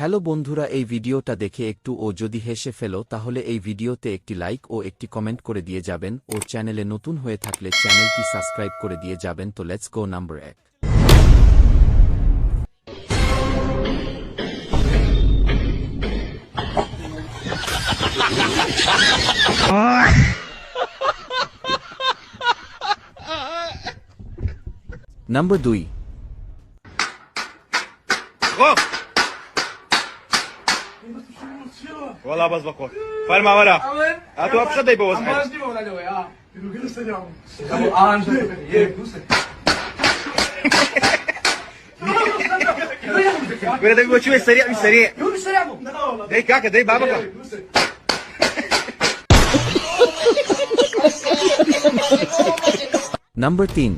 Hello বন্ধুরা, এই ভিডিওটা দেখে একটু ও যদি হেসে ফেলো তাহলে এই ভিডিওতে একটি লাইক ও একটি কমেন্ট করে দিয়ে যাবেন ও চ্যানেলে নতুন হয়ে থাকলে চ্যানেলটি সাবস্ক্রাইব করে দিয়ে যাবেন। তো let's go number 1। Number 2। والله بس بقول فرما ورا هاتوا ابشر ده يبوظ حاجه ولا ده بيبقى شويه سريع مش سريع ده كاكا ده بابا number 3।